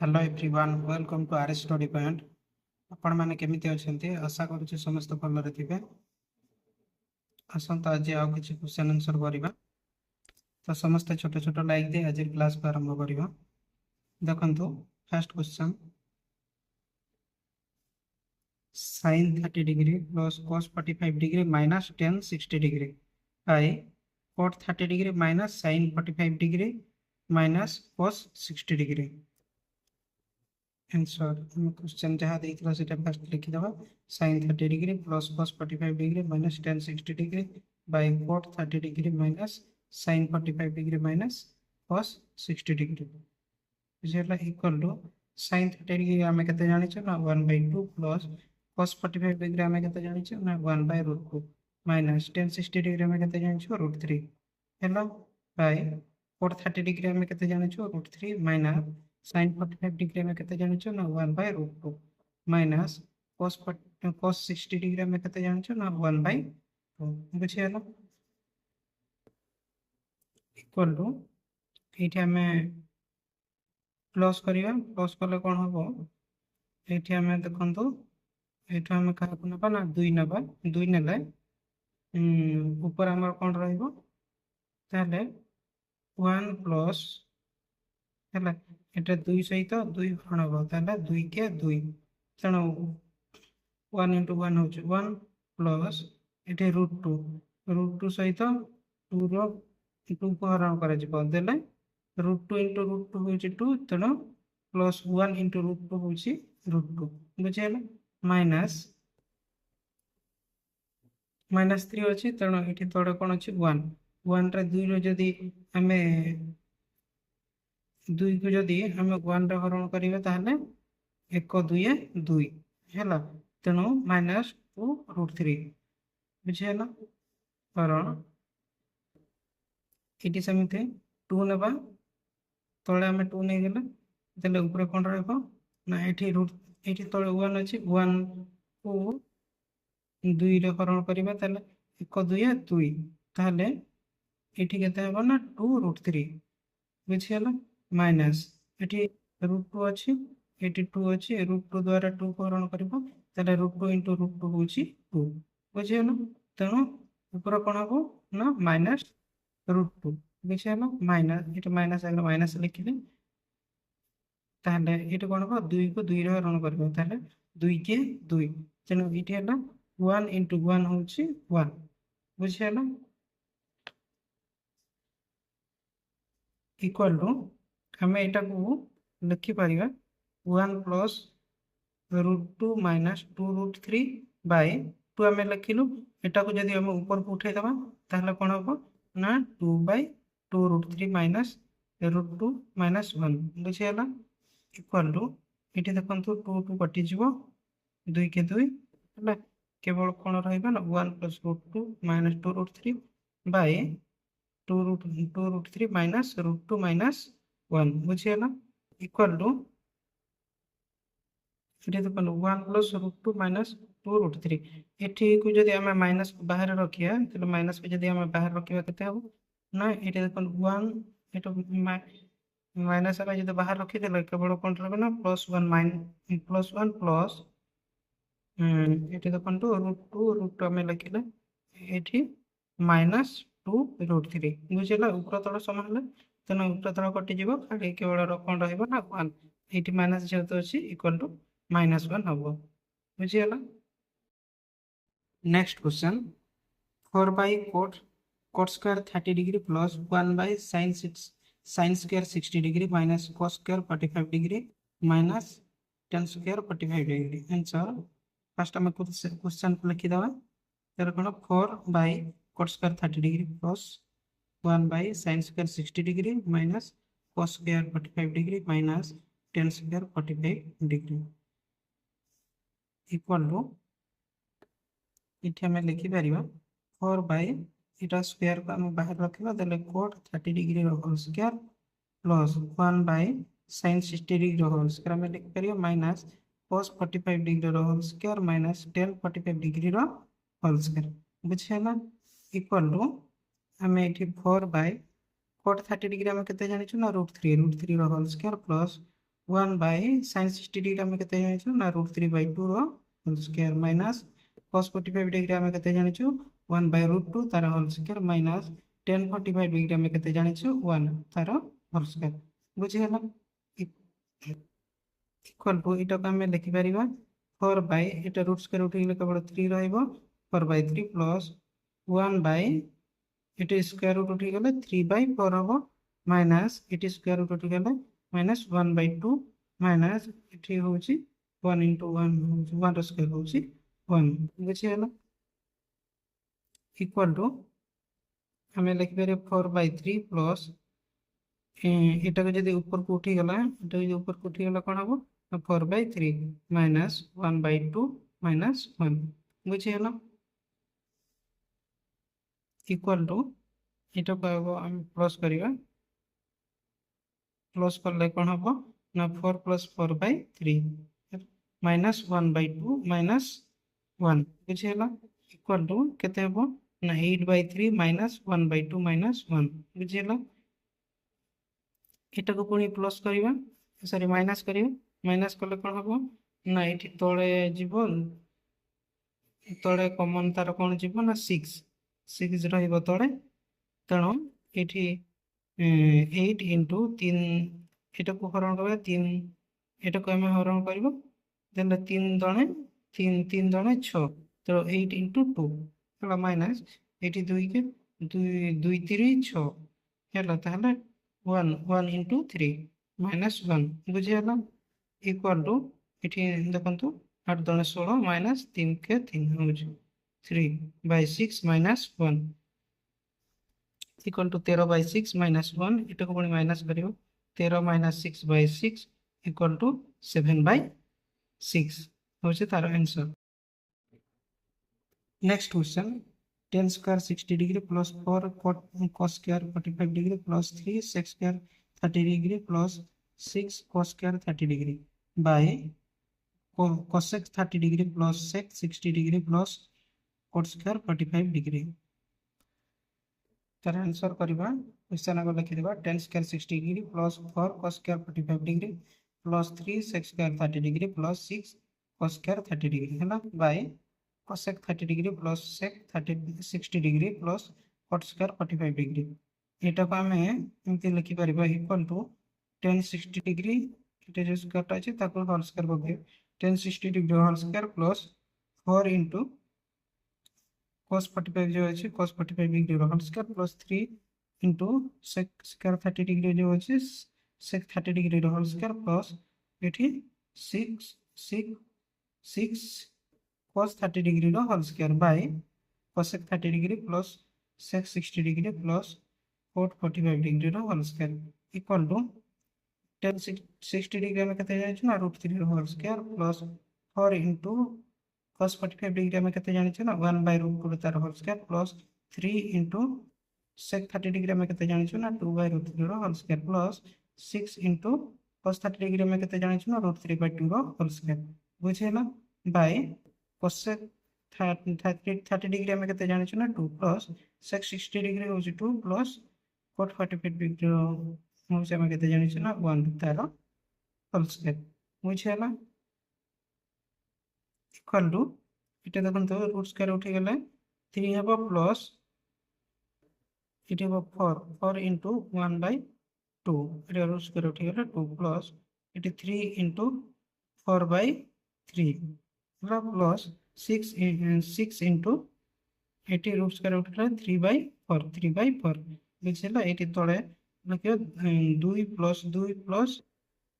Hello everyone, welcome to our study point. आपण मैंने केमिति अछंती? आशा करूछु समस्त भलरे थिबे। आसंता आज आउ किछि क्वेश्चन आंसर करिबा। तो समस्त छोट छोट लाइक दे आज क्लास को आरंभ करिबा। देखंतु first question, sin 30 degree plus cos 45 degree minus tan 60 degree by cot 30 degree minus sin 45 degree minus cos 60 degree. Answer हम क्वेश्चन जहाँ देखिला सेटा फर्स्ट लिखि दबा। sin 30 degree plus cos 45 degree minus tan 60 degree by cot 30 degree minus sin 45 degree minus cos 60 degree बुझियला equal to sin 30 degree हमें केते जानि छ ना 1/2 प्लस cos 45 डिग्री हमें केते जानि छ ना 1/√2 माइनस tan 60 डिग्री हमें केते जानि छ √3 हेलो बाय cot 30 डिग्री हमें केते जानि छ √3 माइनस sin 45 डिग्री में केते जानि छ ना 1/√2 माइनस cos 60 डिग्री में केते जानि छ ना 1/2 बुझियला इक्वल टू एठी हमें प्लस करिया। प्लस कले कोन हबो? एठी हमें देखंतु एठी हमें का नबा ना 2 नबा। 2 नेले ऊपर हमर कोन रहइबो ताले 1 प्लस हैला एटा 2 सहित 2 हरण हबो ताले 2 के 2 तणो 1 * 1 हो 1 प्लस एटे √2 सहित 2 रो 2 को हरण करे जिवो देले √2 * √2 होची 2 तणो प्लस 1 * √2 होची √2 बुझियला माइनस 3 अछि तणो एठी तोडे कोन अछि 1 1 रे 2 रो जदी हमें 2 को जदी हमें 1 रे हरण करिवे ताहले 1 2 2 हैला तेणु -2√3 बुझियला हरण एटी समिते 2 नेबा तळे हमें 2 नै गेले देले ऊपर कोन रहबो ना एठी एठी तळे 1 अछि 1 को 2 रे हरण करिवे ताले 1 2 2 ताले एठी केते हबो ना 2√3 बुझियला माइनस एठी √2 अछि एठी 2 अछि √2 द्वारा 2 को हरण करबो ताले √2 * √2 होची 2 बुझियला तेणु ऊपर कोन हबो ना -√2 बुझियला माइनस एठी माइनस आगला माइनस लिखिले ताले एठी कोन हबो 2 को 2 रे हरण करबो ताले 2 के 2 तेणु एठी हला 1 * 1 होची 1 बुझियला इक्वल टू हमें एटा को लिखि परिबा 1 प्लस √2 माइनस 2√3 बाय 2 हमें लिखिलु एटा को जदी हम ऊपर को उठै दबा ताहले कोन हबो ना 2/2√3 माइनस √2 माइनस 1 बुझियला इक्वल टू एठी देखंतु 2 2 कटि जिवो 2 के 2 हला केवल कोन रहइबा ना 1 plus √2 minus 2√3 by 2√3 minus √2 minus 1 बुझियला इक्वल टू एठी देखो 1 प्लस √2 माइनस 2√3 एठी को जदी हमें माइनस बाहर रखिया तो माइनस को जदी हमें बाहर रखिया केते हो ना एठी देखो 1 एटो माइनस हमें जदी बाहर रखि देले केवल कोन रहबे ना +1 +1 प्लस एठी देखो √2 हमें लिखिले एठी -2√3 बुझिला ऊपर तळ समान हले तने ऊपर तळ कटि जीवो खाली केवल कोन रहइबो ना 1 एठी माइनस जेतो अछि इक्वल टू -1 हबो बुझियला next question 4/cot square 30 degree plus 1/sin square 60 degree minus cos square 45 degree minus tan square 45 degree answer first हम क्वेश्चन लिखि दवा तर कोन 4/cot square 30 degree plus 1/sin square 60 degree minus cos square 45 degree minus tan square 45 degree equal to इथे हमें लिखि परिबा 4 by इटा square को हम बाहर रखिबा देले cot 30 डिग्री रो whole square plus 1 by sin 60 degree रो होल स्क्वायर हमें लिखि परिबा माइनस cos 45 डिग्री रो whole square minus tan 45 degree रो होल स्क्वायर बुझियला इक्वल टू हमें एठी 4 बाय cot 30 डिग्री हम केते जानि छु ना √3 रो whole square plus 1 by sin 60 degree आम के ना √3/2 whole square minus cos 45 degree आम के 1 बाय √2 तार whole square minus tan 45 degree आम के 1 तार होल स्क्वायर बुझीगला इक्वल टू इटा को आम लिखिपर 4 बाय इटा रूट स्क्वायर उठे केवल 3 4/3 प्लस 1 बाय इट स्क्वायर रूट उठी गले 3/4 हम माइनस इट स्क्वायर रूट उठी गले -1/2 माइनस इठी होची 1 into 1 1 स्क्वायर होची 1 बुझीगला इक्वल टू हमें लिख पारे 4/3 प्लस इटा को जब ऊपर को उठी गला इटा को ऊपर को उठी गला कौन हम 4/3 माइनस 1/2 माइनस 1 बुझीगला इक्वल टू इटा को हम प्लस करिया प्लस करले कौन हम ना 4 + 4/3 माइनस 1/2 माइनस 1 बुझीगला इक्वल टू केते हम ना 8/3 माइनस 1/2 माइनस 1 बुझीगला इटा को पुणी प्लस करिवा सॉरी माइनस करिवा माइनस कले कौन हम ना ये तले जीव तले कमन तार कौन जीव ना 6 रहिबो तले तेणु ये 8 into 3 এটা को हरण करबा 3 এটা को हम हरण करबो देन 3 दणे 3 दणे 6 तो 8 into 2 हला माइनस 82 के 2 3 6 हला ताहले 1 into 3 माइनस 1 बुझियला इक्वल टू इठी देखंतु 8 दणे 16 माइनस 3 के 3 हो 3/6 माइनस 1 इक्वल टू 13/6 माइनस 1 इटा को पुणी माइनस करियो 13 माइनस 6/6 इक्वल टू 7/6 होचे तार answer next question tan square 60 degree plus 4 cos square 45 degree plus 3 sec square 30 degree plus 6 cos square 30 degree by cosec 30 degree plus sec 60 degree plus cot square 45 degree तार answer करबा question आगे लिखि देबा tan square 60 degree plus 4 cos square 45 degree plus 3 sec square 30 degree plus 6 cos square 30 degree हैला by cosec 30 degree plus sec 60 degree plus cot square 45 degree एटा को हमें एमती लिखि परबा इक्वल टू tan 60 डिग्री इटा जो स्क्वायर अछि ताको होल स्क्वायर बगे tan 60 degree whole square plus 4 into cos 45 जो है cos 45 degree whole square plus 3 into sec square 30 degree जो है sec 30 degree whole square plus एठी 6 cos 30 degree whole square by cosec 30 degree plus sec 60 degree plus cot 45 degree whole square equal to tan 60 degree में केते जानि ना √3 whole square plus 4 into cos 45 degree में केते जानि ना 1/√2 तार whole square plus 3 into sec 30 degree में केते जानि ना 2/√3 whole square plus 6 into cos 30 degree में केते जानि ना √3/2 होल स्क्वायर बुझेला बाय cosec 30 डिग्री में केते जानि ना 2 प्लस sec 60 डिग्री हो 2 प्लस cot 45 डिग्री हो से में केते जानि ना 1 तार होल स्क्वायर बुझेला इक्वल टू इटा देखंतु रूट स्क्वायर उठी गले 3 हेबो प्लस इटी हेबो 4 into 1/2 इटा रूट स्क्वायर उठी गले 2 प्लस इटी 3 into 4/3 होला प्लस 6 into इटी रूट स्क्वायर उठी गले 3/4 बुझिला इटी तळे लखियो 2 + 2 +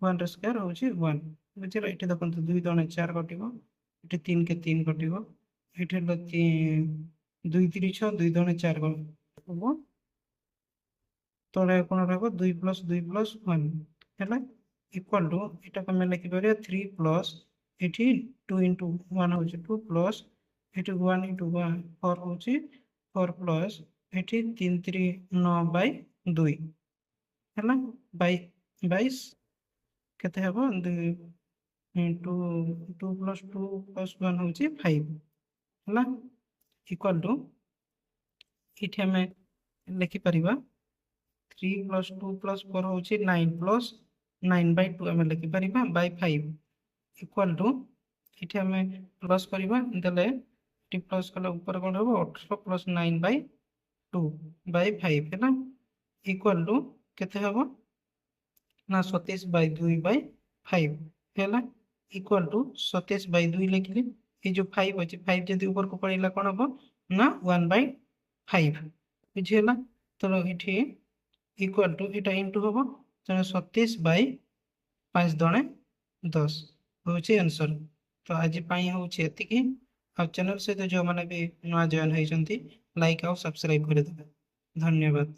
1 स्क्वायर होची 1 बुझिला इटी देखंतु 2 दणे 4 कटिबो इटे 3 के 3 कटिबो इटे 2 3 6 2 दणे 4 हो तळे कोन रहबो 2 + 2 + 1 हैला इक्वल टू इटा को हम लिखि परिया 3 प्लस इठी 2 into 1 होची 2 प्लस इठी 1 into 1 4 होची 4 प्लस इठी 3 3 9/2 हैला बाय 22 केते हेबो 2 + 2 + 1 होची 5 हला इक्वल टू इथे हमें लिखि परिबा 3 + 2 + 4 होची 9 + 9/2 आम लिखिपर बै 5 इक्वाल टू ये आम प्लस करवा देले प्लस कले ऊपर कौन हम 18 प्लस 9/2 बै 5 है इक्वाल टू केते हम ना 27/2/5 है इक्वाल टू 27/2 लिखिली ये जो 5 अच्छे 5 जब ऊपर को पड़ेगा कौन हम ना 1/5 बुझीगला तो ये इक्वाल टू यहाँ इंटू हम तेना 27/5 दुणे 10 हूँ आंसर। तो आज हूँ ये आ चैनल सहित जो मैंने भी नुआ जॉइन होती लाइक आउ सब्सक्राइब कर देवे। धन्यवाद।